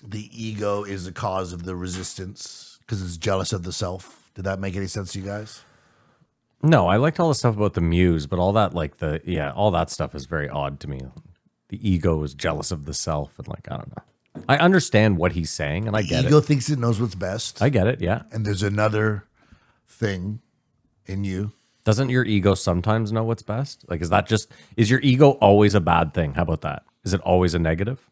the ego is the cause of the resistance because it's jealous of the self. Did that make any sense to you guys? No, I liked all the stuff about the muse, but all that all that stuff is very odd to me. The ego is jealous of the self, and I don't know. I understand what he's saying, and I get Ego it. thinks it knows what's best. I get it, yeah. And there's another thing in you. Doesn't your ego sometimes know what's best? Is your ego always a bad thing? How about that? Is it always a negative?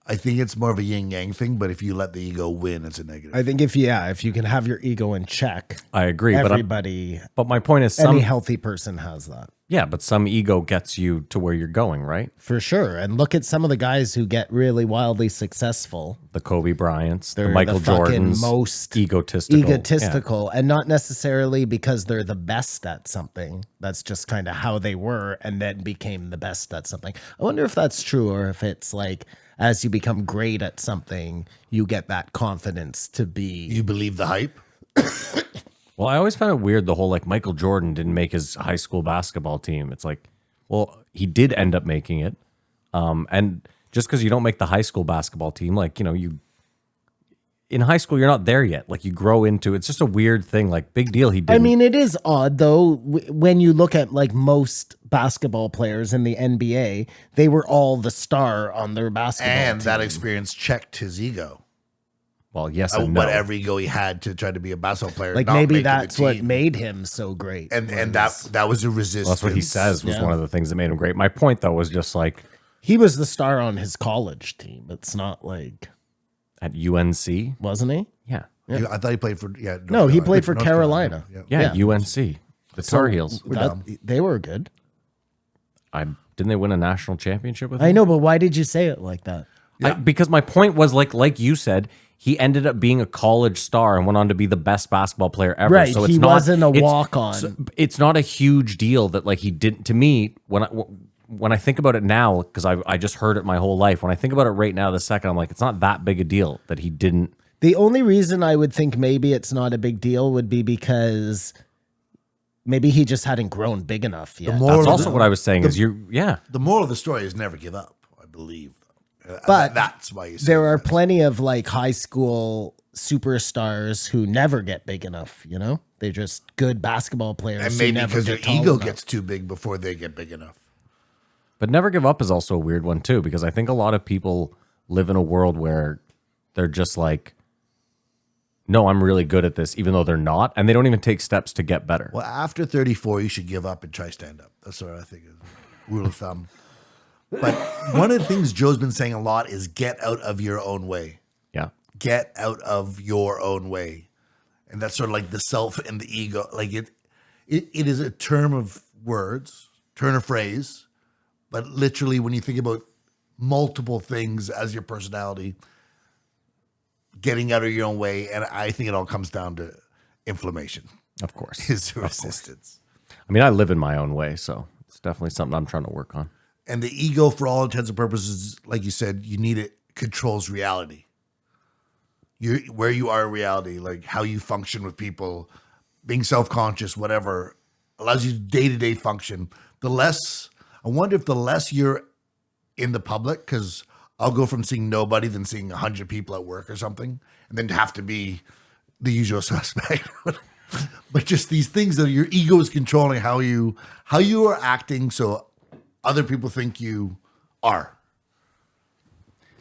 I think it's more of a yin yang thing, but if you let the ego win, it's a negative. I think if you can have your ego in check, I agree, everybody, but my point is any healthy person has that. Yeah, but some ego gets you to where you're going, right? For sure. And look at some of the guys who get really wildly successful. The Kobe Bryants, the They're Michael the fucking Jordans, most egotistical. and not necessarily because they're the best at something. That's just kind of how they were and then became the best at something. I wonder if that's true, or if it's like as you become great at something, you get that confidence to be. You believe the hype? Well, I always found it weird the whole Michael Jordan didn't make his high school basketball team. It's well, he did end up making it. And just because you don't make the high school basketball team, you in high school, you're not there yet. You grow into it's just a weird thing. Big deal. He did. I mean, it is odd though when you look at most basketball players in the NBA, they were all the star on their basketball And team. that experience checked his ego. Well, yes and no. Whatever ego he had to try to be a basketball player. Like not maybe making the that's what team. made him so great. And that was a resistance. Well, that's what he says was one of the things that made him great. My point though was just he was the star on his college team. It's not at UNC, wasn't he? Yeah. I thought he played for No, he played for North Carolina. Yeah, UNC, the Tar Heels. They were good. Didn't they win a national championship with I him? know, but why did you say it like that? Because my point was like you said, he ended up being a college star and went on to be the best basketball player ever. Right, So he wasn't a walk-on. It's not a huge deal that he didn't. To me, when I think about it now, because I just heard it my whole life. When I think about it right now, the second, I'm it's not that big a deal that he didn't. The only reason I would think maybe it's not a big deal would be because maybe he just hadn't grown big enough yet. That's also what I was saying. The moral of the story is never give up, I believe. But that's why you say there are that. plenty of high school superstars who never get big enough. They're just good basketball players. And who maybe never because their get tall ego enough. gets too big before they get big enough. But never give up is also a weird one too, because I think a lot of people live in a world where they're just no, I'm really good at this, even though they're not, and they don't even take steps to get better. Well, after 34, you should give up and try stand up. That's what I think is rule of thumb. But one of the things Joe's been saying a lot is get out of your own way. Yeah. Get out of your own way. And that's sort of the self and the ego. It is a term of words, turn of phrase, but literally when you think about multiple things as your personality, getting out of your own way, and I think it all comes down to inflammation. Of course. Is the resistance. I mean, I live in my own way, so it's definitely something I'm trying to work on. And the ego, for all intents and purposes, like you said, you need it, controls reality. Where you are in reality, how you function with people, being self-conscious, whatever, allows you to day-to-day function. I wonder if the less you're in the public, because I'll go from seeing nobody than seeing 100 people at work or something, and then have to be the usual suspect. But just these things that your ego is controlling how you are acting, so other people think you are.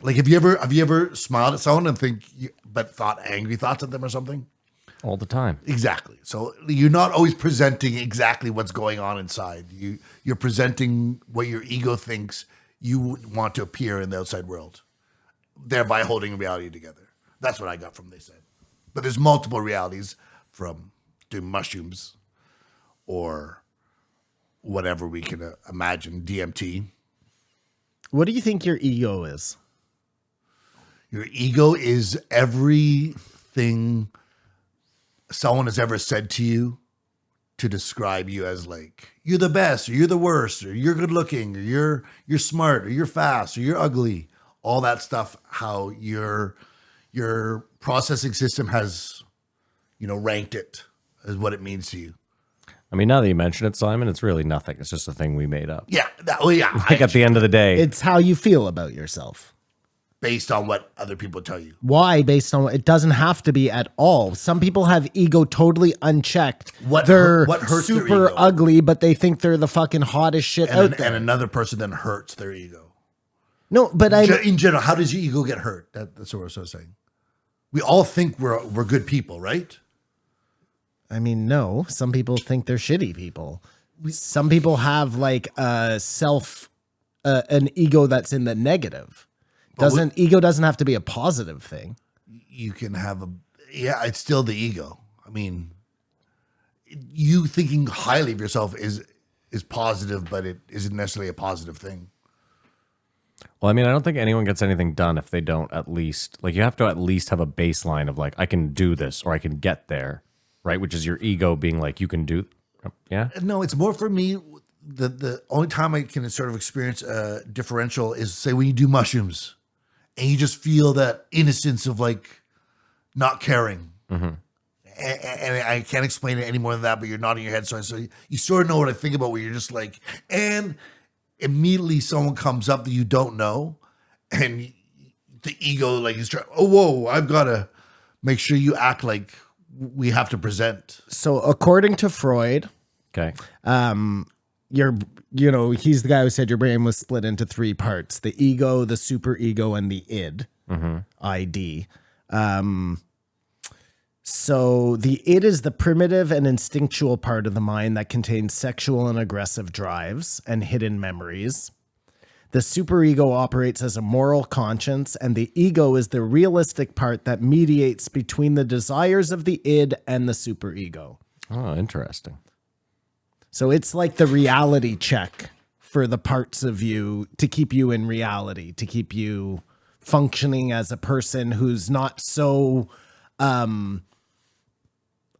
Have you ever smiled at someone and but thought angry thoughts at them or something? All the time. Exactly. So you're not always presenting exactly what's going on inside. You're presenting what your ego thinks you want to appear in the outside world, thereby holding reality together. That's what I got from they said. But there's multiple realities from doing mushrooms or whatever we can imagine, DMT. What do you think your ego is? Your ego is everything someone has ever said to you to describe you as you're the best, or you're the worst, or you're good looking, or you're smart, or you're fast, or you're ugly. All that stuff, how your processing system has, ranked it as what it means to you. I mean, now that you mention it, Simon, it's really nothing. It's just a thing we made up. Yeah. At the end of the day, It's how you feel about yourself. based on what other people tell you. Why? Based on it doesn't have to be at all. Some people have ego totally unchecked. What they're hurts their super ego? ugly, but they think they're the fucking hottest shit out there. And another person then hurts their ego. No, but In general, how does your ego get hurt? That's what I was saying. We all think we're good people, right? I mean, no. Some people think they're shitty people. Some people have like an ego that's in the negative. Ego doesn't have to be a positive thing. You can have it's still the ego. I mean, you thinking highly of yourself is positive, but it isn't necessarily a positive thing. Well, I mean, I don't think anyone gets anything done if they don't at least, like, you have to at least have a baseline of like, I can do this or I can get there, right? Which is your ego being like, you can do, yeah. No, it's more for me. The only time I can sort of experience a differential is, say, when you do mushrooms and you just feel that innocence of like not caring. And I can't explain it any more than that, but you're nodding your head. So you sort of know what I think about, where you're just like, and immediately someone comes up that you don't know, and the ego like is trying, oh, whoa, I've got to make sure you act like we have to present. So according to Freud, Okay. he's the guy who said your brain was split into three parts: the ego, the superego, and the id. ID. So the id is the primitive and instinctual part of the mind that contains sexual and aggressive drives and hidden memories. The superego operates as a moral conscience, and the ego is the realistic part that mediates between the desires of the id and the superego. Oh, interesting. So it's like the reality check for the parts of you to keep you in reality, to keep you functioning as a person who's not so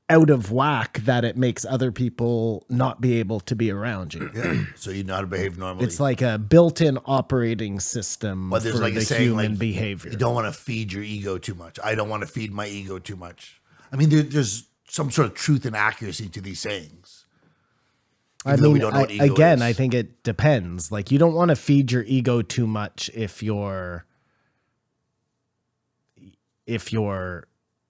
out of whack that it makes other people not be able to be around you. Yeah. So you know how to behave normally. It's like a built-in operating system But there's for like a the saying, human like, behavior. you don't want to feed your ego too much. I don't want to feed my ego too much. I mean, there's some sort of truth and accuracy to these sayings. I Even though we mean, don't know what ego again, is. I think it depends. Like, you don't want to feed your ego too much if you're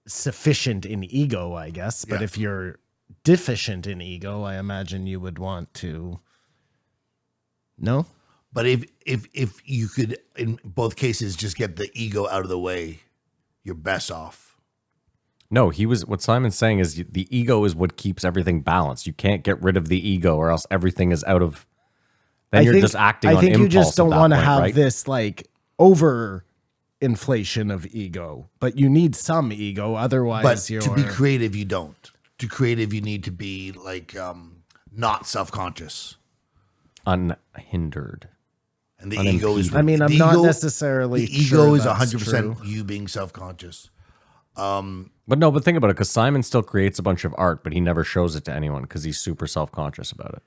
sufficient in ego, I guess. But Yeah. if you're deficient in ego, I imagine you would want to. No? But if you could, in both cases, just get the ego out of the way, you're best off. No, what Simon's saying is the ego is what keeps everything balanced. You can't get rid of the ego or else everything is out of, then you're just acting on impulse. I think you just don't want to have this like over inflation of ego, but you need some ego. Otherwise, But you're to be creative, you don't. To creative, you need to be like not self-conscious. Unhindered. And the ego is. I mean, I'm the not ego- necessarily. The ego sure is that's 100% true. you being self-conscious. But think about it, because Simon still creates a bunch of art, but he never shows it to anyone because he's super self-conscious about it.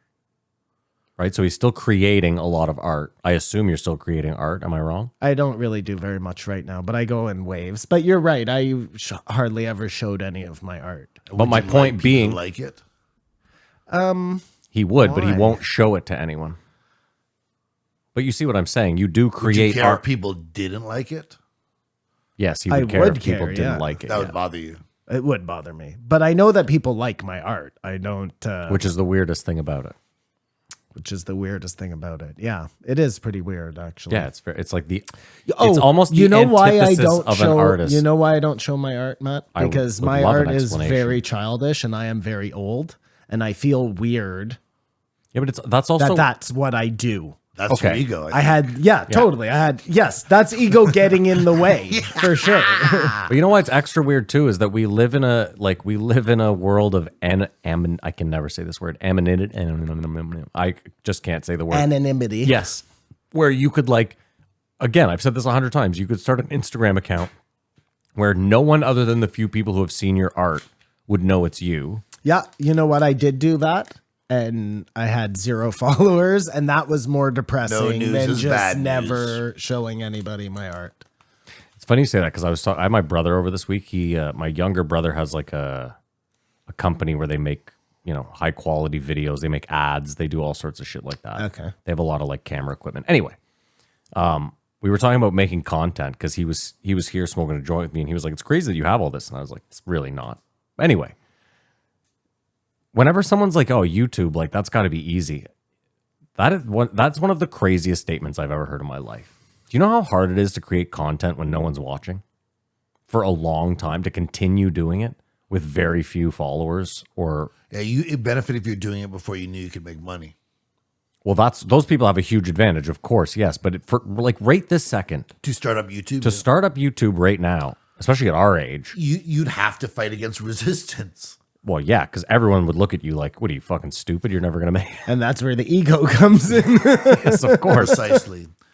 Right? So he's still creating a lot of art. I assume you're still creating art. Am I wrong? I don't really do very much right now, but I go in waves. But you're right. I hardly ever showed any of my art. But my Would you point like people being, to like it. he would, but he Why? won't show it to anyone. But you see what I'm saying? You do Would you create care art. if people didn't like it? Yes, he I would care would if people care, didn't yeah. like it. That yeah. would bother you. It would bother me, but I know that people like my art. I don't, Which is the weirdest thing about it. which is the weirdest thing about it. Yeah, it is pretty weird, actually. Yeah, it's like the. Oh, it's almost the you know why I antithesis don't of show. an artist. You know why I don't show my art, Matt? I Because would my love an art is explanation. very childish, and I am very old, and I feel weird Yeah, but that's also that's what I do. That's Okay. your ego. I had, totally. Yes, that's ego getting in the way for sure. But you know what's extra weird too is that we live in a world of I can never say this word. I just can't say the word. Anonymity. Yes. Where you could again, I've said this 100 times, you could start an Instagram account where no one other than the few people who have seen your art would know it's you. Yeah, you know what? I did do that, and I had 0 followers, and that was more depressing news than is just bad never showing anybody my art. It's funny you say that because I had my brother over this week. He, my younger brother, has like a company where they make high quality videos. They make ads. They do all sorts of shit like that. Okay. They have a lot of like camera equipment. Anyway, we were talking about making content because he was here smoking a joint with me, and he was like, "It's crazy that you have all this," and I was like, "It's really not." Anyway, whenever someone's like, "Oh, YouTube, like that's got to be easy," that's one of the craziest statements I've ever heard in my life. Do you know how hard it is to create content when no one's watching for a long time, to continue doing it with very few followers? Or Yeah, it benefit if you're doing it before you knew you could make money. well, those people have a huge advantage, of course, yes. But for like right this second, To start up YouTube, to start up YouTube right now, especially at our age, you'd have to fight against resistance. well, yeah, because everyone would look at you like, "What are you, fucking stupid? You're never gonna make it." And that's where the ego comes in. Yes, of course. Precisely.